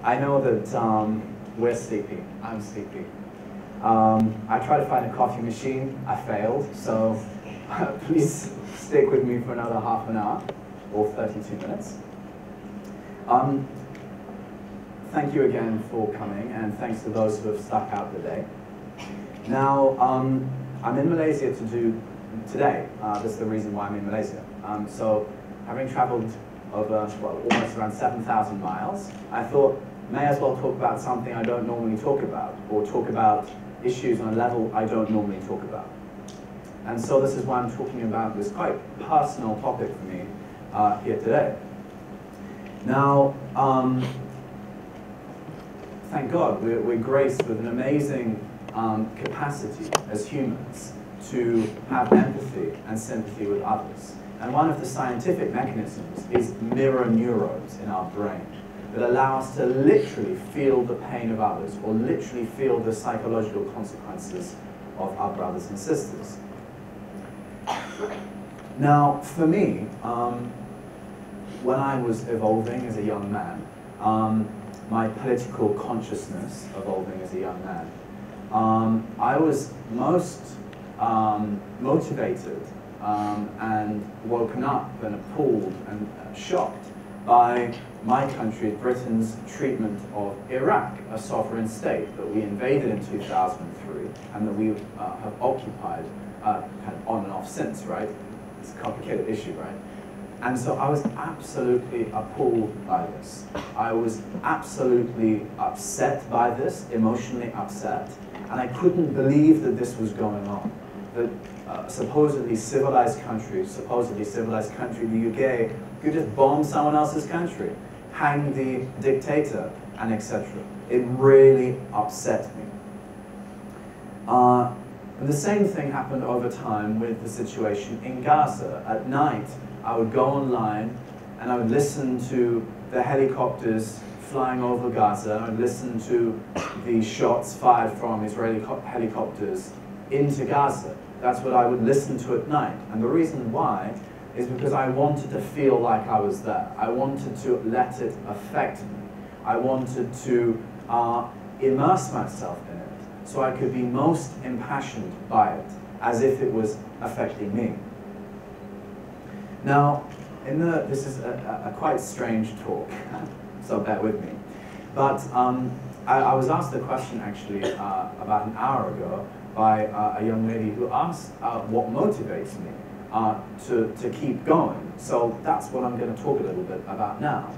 I know that we're sleepy. I'm sleepy. I tried to find a coffee machine. I failed. So please stick with me for another half an hour or 32 minutes. Thank you again for coming, and thanks to those who have stuck out the day. Now, I'm in Malaysia today. This is the reason why I'm in Malaysia. So, having traveled over, well, almost around 7,000 miles, I thought, may as well talk about something I don't normally talk about, or talk about issues on a level I don't normally talk about. And so this is why I'm talking about this quite personal topic for me here today. Now, thank God, we're graced with an amazing capacity as humans to have empathy and sympathy with others. And one of the scientific mechanisms is mirror neurons in our brain that allow us to literally feel the pain of others, or literally feel the psychological consequences of our brothers and sisters. Now, for me, when I was evolving as a young man, my political consciousness evolving as a young man, I was most motivated and woken up and appalled and shocked by my country, Britain's treatment of Iraq, a sovereign state that we invaded in 2003 and that we have occupied kind of on and off since, right? It's a complicated issue, right? And so I was absolutely appalled by this. I was absolutely upset by this, emotionally upset, and I couldn't believe that this was going on. That supposedly civilized country, the UK, could just bomb someone else's country, hang the dictator, and etc. It really upset me. And the same thing happened over time with the situation in Gaza. At night, I would go online and I would listen to the helicopters flying over Gaza. I would listen to the shots fired from Israeli helicopters into Gaza. That's what I would listen to at night. And the reason why is because I wanted to feel like I was there. I wanted to let it affect me. I wanted to immerse myself in it so I could be most impassioned by it, as if it was affecting me. Now, this is a quite strange talk, so bear with me. But I was asked a question actually about an hour ago by a young lady who asked what motivates me to keep going. So that's what I'm going to talk a little bit about now.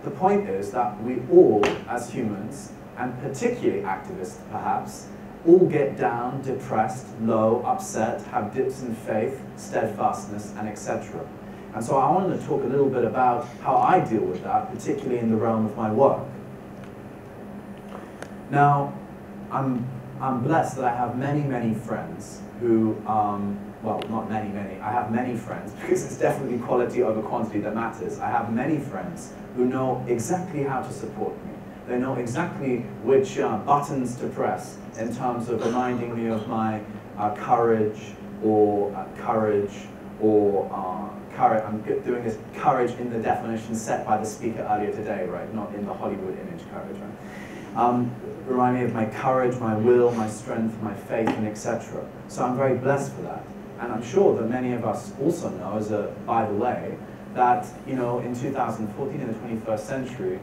The point is that we all, as humans, and particularly activists perhaps, all get down, depressed, low, upset, have dips in faith, steadfastness, and etc. And so I wanted to talk a little bit about how I deal with that, particularly in the realm of my work. Now, I'm blessed that I have many friends who, well, not many, I have many friends, because it's definitely quality over quantity that matters. I have many friends who know exactly how to support me. They know exactly which buttons to press in terms of reminding me of my courage, I'm doing this courage in the definition set by the speaker earlier today, right? Not in the Hollywood image courage, right? Remind me of my courage, my will, my strength, my faith, and etc. So I'm very blessed for that. And I'm sure that many of us also know, as a by the way, that in 2014, in the 21st century,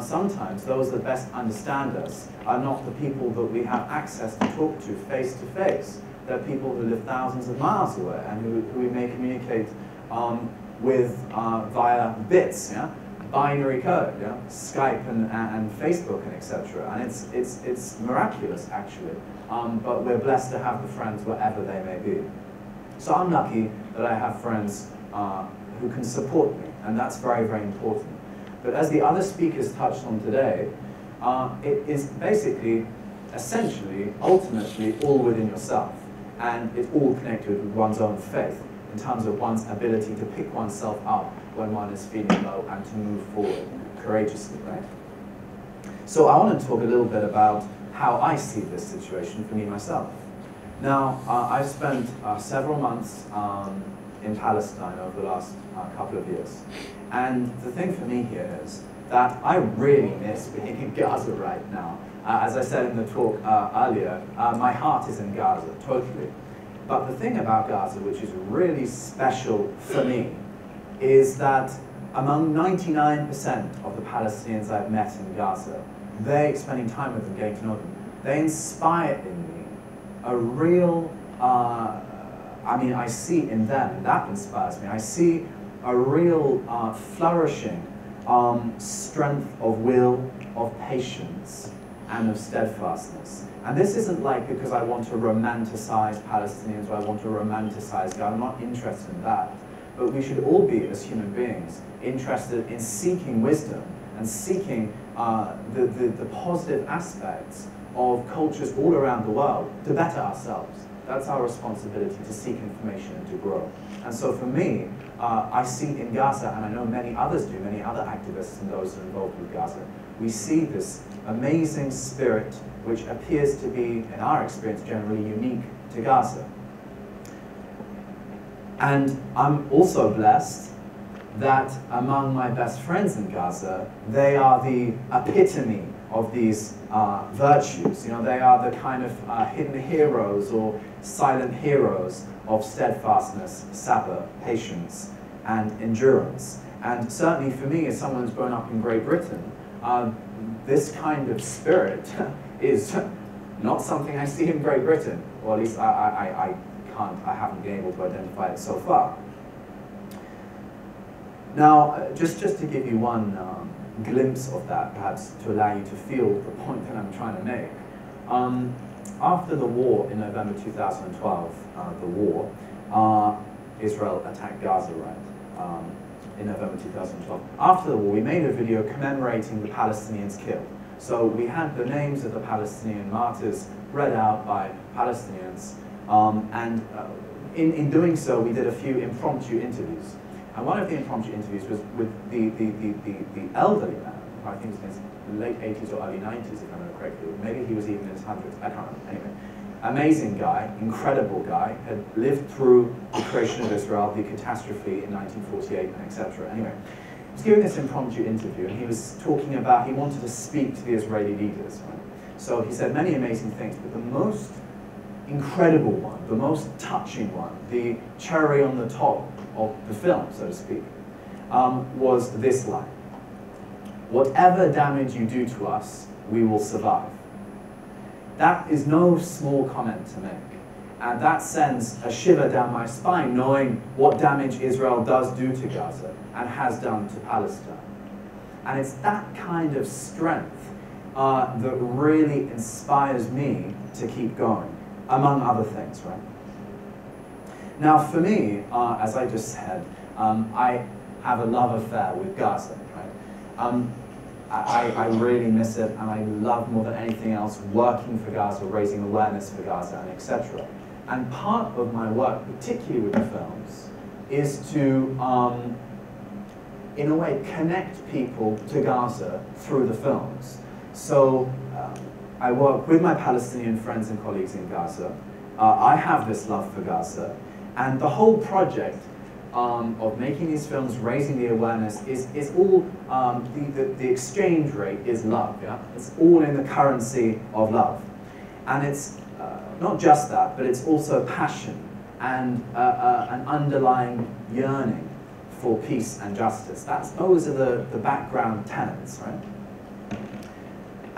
sometimes those that best understand us are not the people that we have access to talk to face. They're people who live thousands of miles away and who we may communicate with via bits, yeah? Binary code, yeah? Skype and Facebook and etc. And it's miraculous actually, but we're blessed to have the friends wherever they may be. So I'm lucky that I have friends who can support me, and that's very important. But as the other speakers touched on today, it is basically, essentially, ultimately all within yourself, and it's all connected with one's own faith in terms of one's ability to pick oneself up when one is feeling low and to move forward courageously, right? So I want to talk a little bit about how I see this situation for me myself. Now, I've spent several months in Palestine over the last couple of years. And the thing for me here is that I really miss being in Gaza right now. As I said in the talk earlier, my heart is in Gaza, totally. But the thing about Gaza, which is really special for me, is that among 99% of the Palestinians I've met in Gaza, spending time with them, getting to know them, they inspire in me a real, I see in them, and that inspires me, I see a real flourishing strength of will, of patience, and of steadfastness. And this isn't like because I want to romanticize Palestinians or I want to romanticize God. I'm not interested in that. But we should all be, as human beings, interested in seeking wisdom and seeking the positive aspects of cultures all around the world to better ourselves. That's our responsibility, to seek information and to grow. And so for me, I see in Gaza, and I know many others do, many other activists and those involved with Gaza, we see this amazing spirit which appears to be, in our experience, generally unique to Gaza. And I'm also blessed that among my best friends in Gaza, they are the epitome of these virtues. You know, they are the kind of hidden heroes or silent heroes of steadfastness, sabr, patience, and endurance. And certainly for me, as someone who's grown up in Great Britain, this kind of spirit is not something I see in Great Britain, or at least I haven't been able to identify it so far. Now, just to give you one glimpse of that, perhaps to allow you to feel the point that I'm trying to make. After the war in November 2012, Israel attacked Gaza, right? In November 2012. After the war, we made a video commemorating the Palestinians killed. So we had the names of the Palestinian martyrs read out by Palestinians, in doing so, we did a few impromptu interviews. And one of the impromptu interviews was with the elderly man, who I think was in his late 80s or early 90s, if I remember correctly. Maybe he was even in his hundreds, I can't remember. Anyway, amazing guy, incredible guy, had lived through the creation of Israel, the catastrophe in 1948, and etc. Anyway, he was giving this impromptu interview, and he was talking about, he wanted to speak to the Israeli leaders, right? So he said many amazing things, but the most incredible one, the most touching one, the cherry on the top of the film, so to speak, was this line: "Whatever damage you do to us, we will survive." That is no small comment to make. And that sends a shiver down my spine, knowing what damage Israel does do to Gaza and has done to Palestine. And it's that kind of strength that really inspires me to keep going, among other things, right? Now, for me, as I just said, I have a love affair with Gaza, right? I really miss it, and I love more than anything else working for Gaza, raising awareness for Gaza, and etc. And part of my work, particularly with the films, is to, in a way, connect people to Gaza through the films. So I work with my Palestinian friends and colleagues in Gaza. I have this love for Gaza, and the whole project of making these films, raising the awareness, is all, the exchange rate is love, yeah? It's all in the currency of love. And it's not just that, but it's also passion and an underlying yearning for peace and justice. Those are the background tenets, right?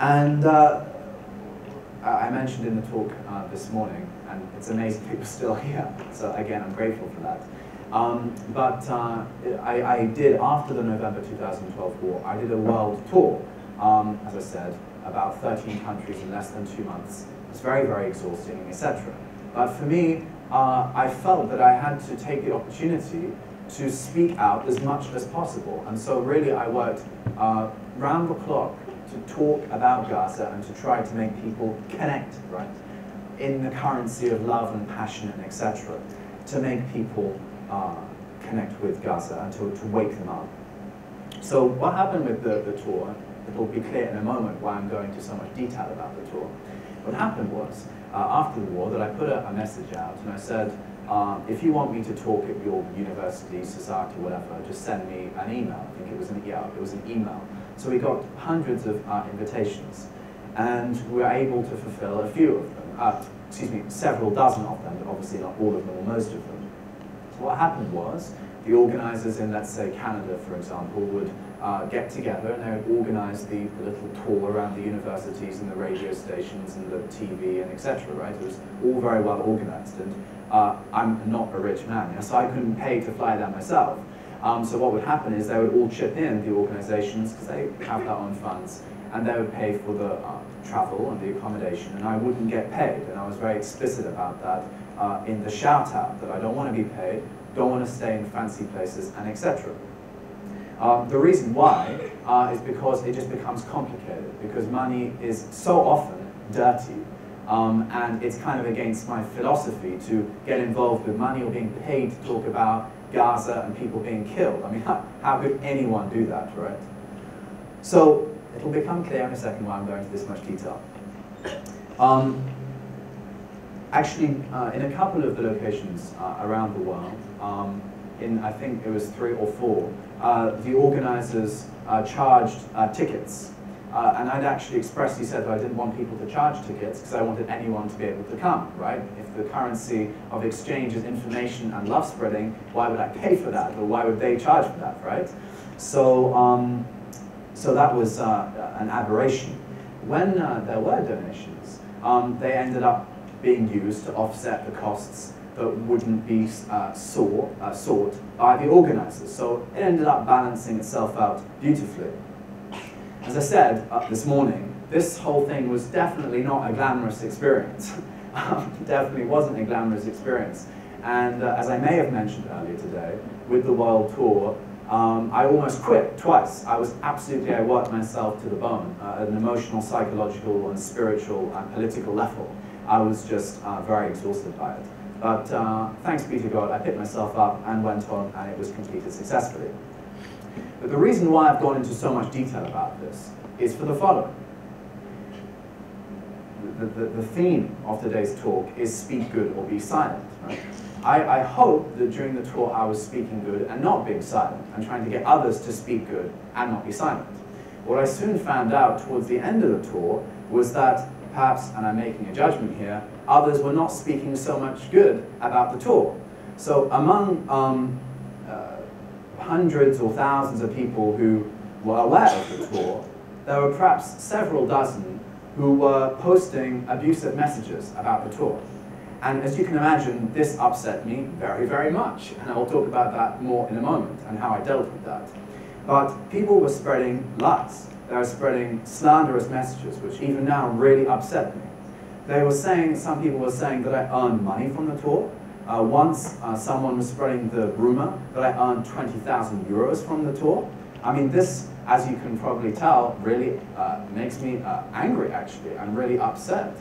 And I mentioned in the talk this morning, and it's amazing people are still here, so again, I'm grateful for that. I did, after the November 2012 war, I did a world tour, as I said, about 13 countries in less than 2 months. It's very, very exhausting, etc. But for me, I felt that I had to take the opportunity to speak out as much as possible. And so really I worked round the clock to talk about Gaza and to try to make people connect, right, in the currency of love and passion and etc. to make people connect with Gaza and to wake them up. So what happened with the tour, it will be clear in a moment why I'm going into so much detail about the tour. What happened was, after the war, that I put a message out and I said, if you want me to talk at your university, society, whatever, just send me an email. I think it was an email. So we got hundreds of invitations, and we were able to fulfill a few of them, excuse me, several dozen of them, but obviously not all of them or most of them. So what happened was, the organizers in, let's say, Canada, for example, would get together and they would organize the little tour around the universities and the radio stations and the TV and etc., right? It was all very well organized, and I'm not a rich man, you know, so I couldn't pay to fly there myself. So what would happen is they would all chip in, the organizations, because they have their own funds, and they would pay for the travel and the accommodation, and I wouldn't get paid, and I was very explicit about that in the shout-out, that I don't want to be paid, don't want to stay in fancy places, and etc. The reason why is because it just becomes complicated, because money is so often dirty, and it's kind of against my philosophy to get involved with money or being paid to talk about Gaza and people being killed. I mean, how could anyone do that, right? So it'll become clear in a second why I'm going into this much detail. Actually, in a couple of the locations around the world, in I think it was 3 or 4, the organizers charged tickets. And I'd actually expressly said that I didn't want people to charge tickets because I wanted anyone to be able to come, right? If the currency of exchange is information and love spreading, why would I pay for that? Or why would they charge for that, right? So, so that was an aberration. When there were donations, they ended up being used to offset the costs that wouldn't be sought by the organizers. So it ended up balancing itself out beautifully. As I said this morning, this whole thing was definitely not a glamorous experience. Definitely wasn't a glamorous experience. And as I may have mentioned earlier today, with the world tour, I almost quit twice. I worked myself to the bone at an emotional, psychological, and spiritual and political level. I was just very exhausted by it. But thanks be to God, I picked myself up and went on, and it was completed successfully. But the reason why I've gone into so much detail about this is for the following. The theme of today's talk is speak good or be silent. Right? I hope that during the tour I was speaking good and not being silent, and trying to get others to speak good and not be silent. What I soon found out towards the end of the tour was that perhaps, and I'm making a judgment here, others were not speaking so much good about the tour. So among hundreds or thousands of people who were aware of the tour, there were perhaps several dozen who were posting abusive messages about the tour. And as you can imagine, this upset me very, very much. And I'll talk about that more in a moment and how I dealt with that. But people were spreading lies. They were spreading slanderous messages, which even now really upset me. They were saying, some people were saying that I earned money from the tour. Once, someone was spreading the rumor that I earned 20,000 euros from the tour. I mean, this, as you can probably tell, really makes me angry, actually. I'm really upset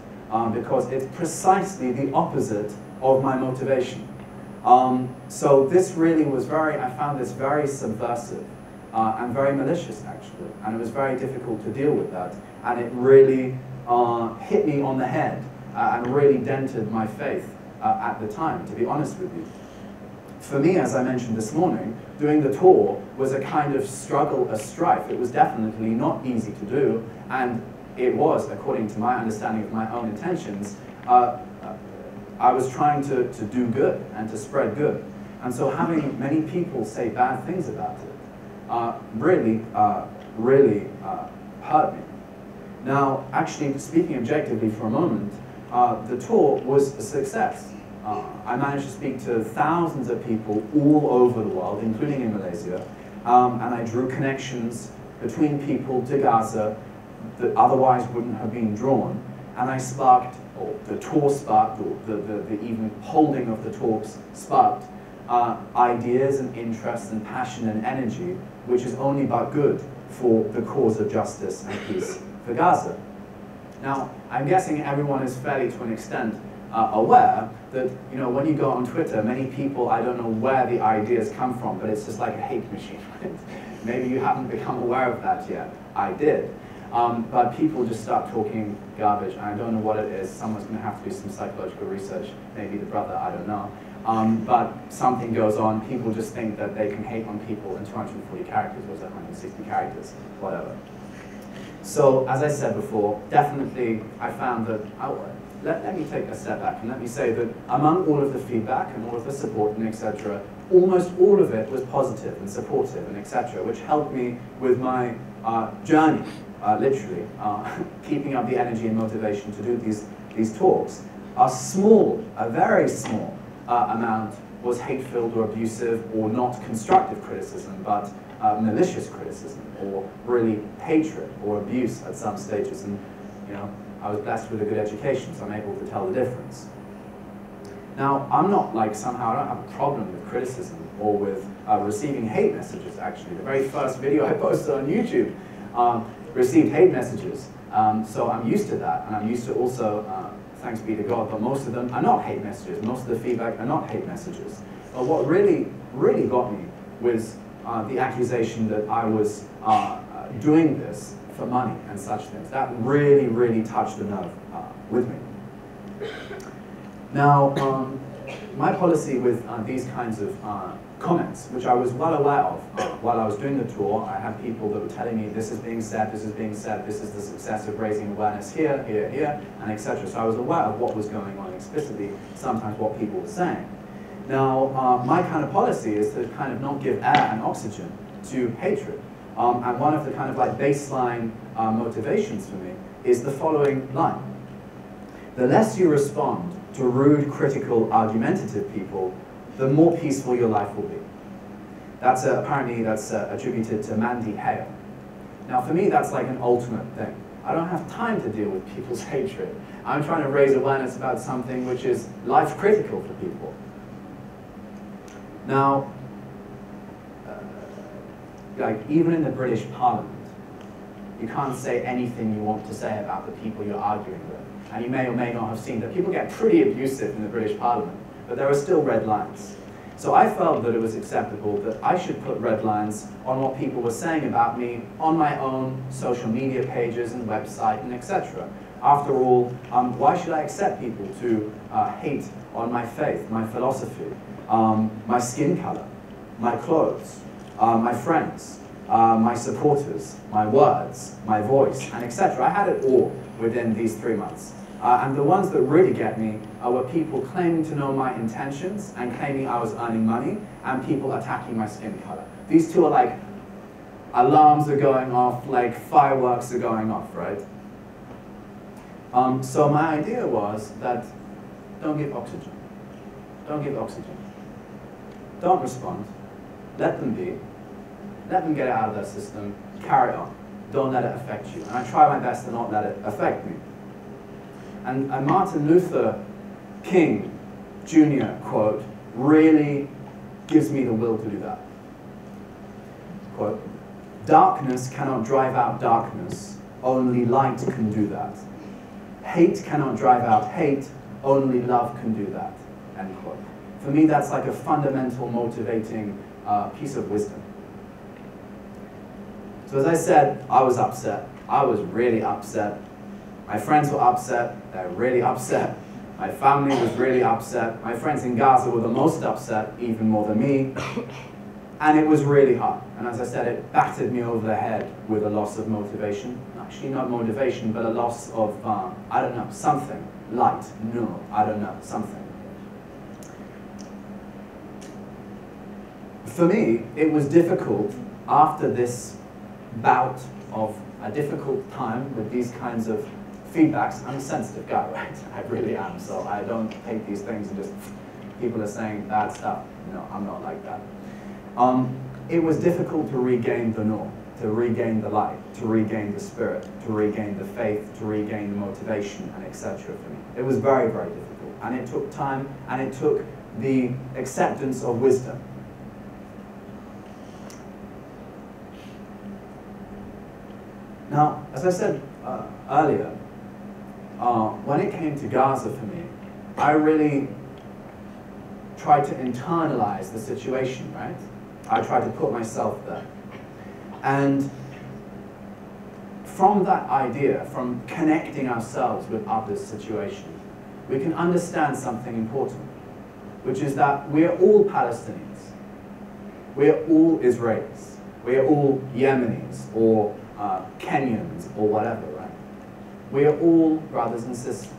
because it's precisely the opposite of my motivation. So this really was I found this very subversive and very malicious, actually. And it was very difficult to deal with that. And it really hit me on the head and really dented my faith at the time, to be honest with you. For me, as I mentioned this morning, doing the tour was a kind of struggle, a strife. It was definitely not easy to do, and it was, according to my understanding of my own intentions, I was trying to do good and to spread good. And so having many people say bad things about it really hurt me. Now, actually, speaking objectively for a moment, the tour was a success. I managed to speak to thousands of people all over the world, including in Malaysia, and I drew connections between people to Gaza that otherwise wouldn't have been drawn, and I sparked, or the tour sparked, or the even holding of the talks sparked ideas and interests and passion and energy, which is only but good for the cause of justice and peace for Gaza. Now, I'm guessing everyone is fairly, to an extent, aware that, you know, when you go on Twitter, many people, I don't know where the ideas come from, but it's just like a hate machine. Maybe you haven't become aware of that yet. I did. But people just start talking garbage, and I don't know what it is. Someone's going to have to do some psychological research, maybe the brother, I don't know. but something goes on, people just think that they can hate on people in 240 characters, or 160 characters, whatever. So, as I said before, definitely I found that, let me take a step back and let me say that among all of the feedback and all of the support and etc., almost all of it was positive and supportive and etc., which helped me with my journey, literally, keeping up the energy and motivation to do these talks. A very small amount was hate-filled or abusive or not constructive criticism, but malicious criticism or really hatred or abuse at some stages. And you know, I was blessed with a good education, so I'm able to tell the difference. Now, I'm not like somehow, I don't have a problem with criticism or with receiving hate messages, actually. The very first video I posted on YouTube received hate messages. So I'm used to that, and I'm used to also, thanks be to God, but most of them are not hate messages. Most of the feedback are not hate messages. But what really, really got me was the accusation that I was doing this for money and such things. That really, really touched a nerve with me. Now, my policy with these kinds of comments, which I was well aware of while I was doing the tour, I had people that were telling me this is being said, this is being said, this is the success of raising awareness here, here, here, and etc. So I was aware of what was going on explicitly, sometimes what people were saying. Now, my kind of policy is to kind of not give air and oxygen to hatred. And one of the kind of like baseline motivations for me is the following line. The less you respond to rude, critical, argumentative people, the more peaceful your life will be. That's apparently that's attributed to Mandy Hale. Now for me that's like an ultimate thing. I don't have time to deal with people's hatred. I'm trying to raise awareness about something which is life critical for people. Now, like even in the British Parliament, you can't say anything you want to say about the people you're arguing with. And you may or may not have seen that people get pretty abusive in the British Parliament, but there are still red lines. So I felt that it was acceptable that I should put red lines on what people were saying about me on my own social media pages and website and etc. After all, why should I accept people to hate on my faith, my philosophy, my skin color, my clothes, my friends, my supporters, my words, my voice, and etc. I had it all within these 3 months. And the ones that really get me were people claiming to know my intentions and claiming I was earning money, and people attacking my skin color. These two are like, alarms are going off, like fireworks are going off, right? So my idea was that don't give oxygen. Don't give oxygen. Don't respond. Let them be. Let them get it out of their system. Carry on. Don't let it affect you. And I try my best to not let it affect me. And a Martin Luther King Jr. quote really gives me the will to do that. Quote, "Darkness cannot drive out darkness, only light can do that. Hate cannot drive out hate, only love can do that." End quote. For me, that's like a fundamental motivating piece of wisdom. So as I said, I was upset. I was really upset. My friends were upset. They were really upset. My family was really upset. My friends in Gaza were the most upset, even more than me. And it was really hard. And as I said, it battered me over the head with a loss of motivation. Actually, not motivation, but a loss of, I don't know, something. Light. No, I don't know, something. For me, it was difficult after this bout of a difficult time with these kinds of feedbacks. I'm a sensitive guy, right? I really am, so I don't take these things and just, people are saying bad stuff. No, I'm not like that. It was difficult to regain the norm, to regain the light, to regain the spirit, to regain the faith, to regain the motivation, and etc. for me. It was very, very difficult, and it took time, and it took the acceptance of wisdom. Now, as I said earlier, when it came to Gaza for me, I really tried to internalize the situation, right? I tried to put myself there. And from that idea, from connecting ourselves with others' situation, we can understand something important. which is that we are all Palestinians, we are all Israelis, we are all Yemenis or Kenyans or whatever, right? We are all brothers and sisters.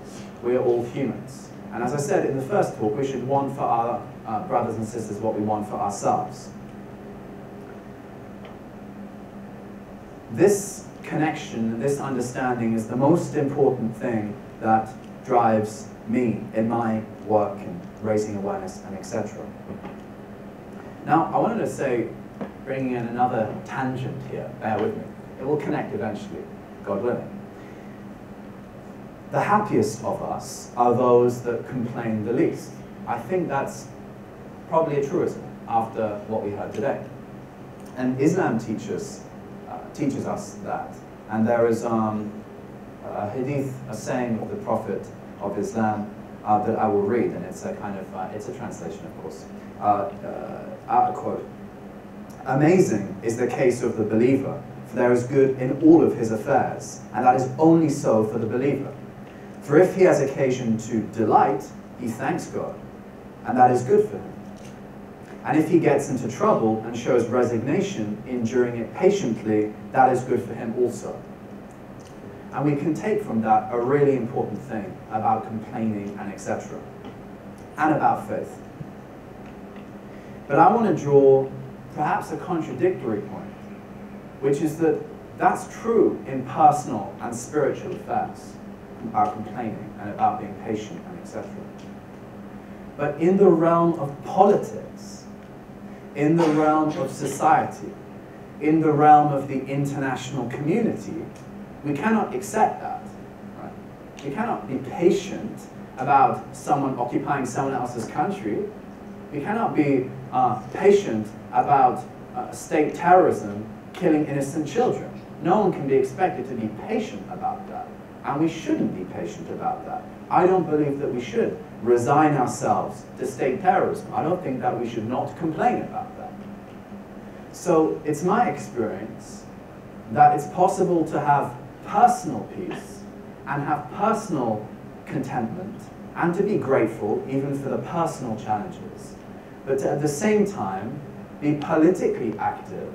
We are all humans. And as I said in the first talk, we should want for our brothers and sisters what we want for ourselves. This connection, this understanding is the most important thing that drives me in my work in raising awareness and etc. Now, I wanted to say, bringing in another tangent here, bear with me. It will connect eventually, God willing. The happiest of us are those that complain the least. I think that's probably a truism after what we heard today. And Islam teaches us that. And there is a hadith, a saying of the Prophet of Islam that I will read, and it's a kind of, it's a translation, of course. A quote. Amazing is the case of the believer, for there is good in all of his affairs, and that is only so for the believer. For if he has occasion to delight, he thanks God, and that is good for him. And if he gets into trouble and shows resignation, enduring it patiently, that is good for him also. And we can take from that a really important thing about complaining and etc. and about faith. But I want to draw perhaps a contradictory point, which is that that's true in personal and spiritual affairs, about complaining and about being patient and etc. But in the realm of politics, in the realm of society, in the realm of the international community, we cannot accept that. Right? We cannot be patient about someone occupying someone else's country. We cannot be patient about state terrorism killing innocent children. No one can be expected to be patient about that. And we shouldn't be patient about that. I don't believe that we should resign ourselves to state terrorism. I don't think that we should not complain about that. So it's my experience that it's possible to have personal peace and have personal contentment and to be grateful even for the personal challenges, but to at the same time be politically active,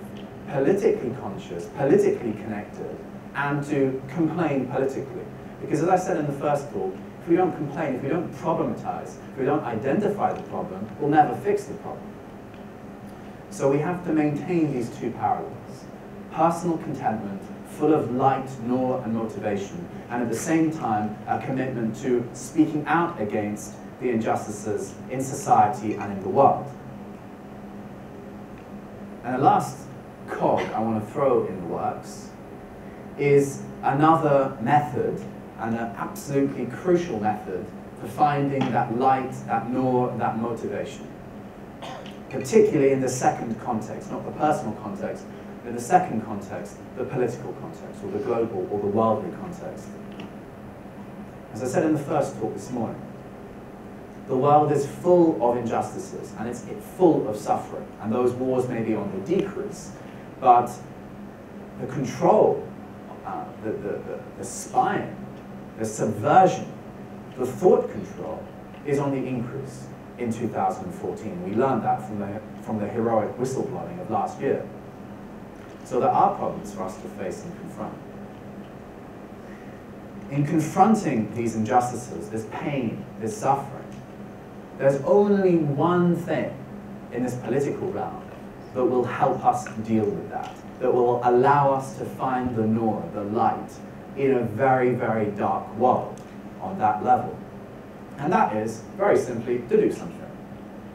politically conscious, politically connected, and to complain politically. Because as I said in the first talk, if we don't complain, if we don't problematize, if we don't identify the problem, we'll never fix the problem. So we have to maintain these two parallels. Personal contentment, full of light, nur, and motivation, and at the same time, a commitment to speaking out against the injustices in society and in the world. And the last cog I want to throw in the works is another method, and an absolutely crucial method for finding that light, that nur, that motivation. Particularly in the second context, not the personal context, but in the second context, the political context, or the global, or the worldly context. As I said in the first talk this morning, the world is full of injustices, and it's full of suffering, and those wars may be on the decrease, but the control, the spying, the subversion, the thought control is on the increase in 2014. We learned that from the heroic whistleblowing of last year. So there are problems for us to face and confront. In confronting these injustices, this pain, this suffering, there's only one thing in this political realm that will help us deal with that will allow us to find the nur, the light, in a very, very dark world on that level. And that is, very simply, to do something.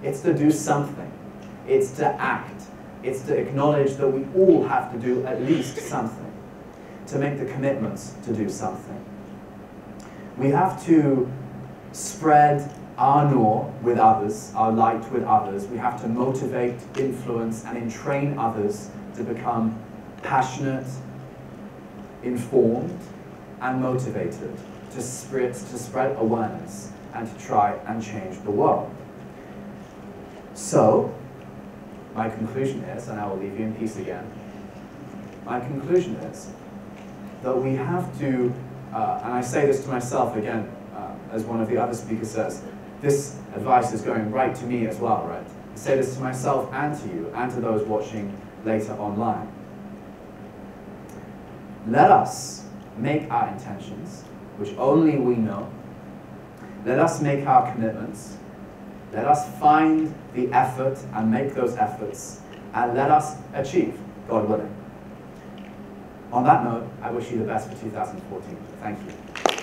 It's to do something. It's to act. It's to acknowledge that we all have to do at least something, to make the commitments to do something. We have to spread our nur with others, our light with others. We have to motivate, influence, and entrain others to become passionate, informed, and motivated to spread awareness and to try and change the world. So, my conclusion is, and I will leave you in peace again, my conclusion is that we have to, and I say this to myself again, as one of the other speakers says, this advice is going right to me as well, right? I say this to myself and to you, and to those watching later online. Let us make our intentions, which only we know. Let us make our commitments. Let us find the effort and make those efforts, and let us achieve, God willing. On that note, I wish you the best for 2014. Thank you.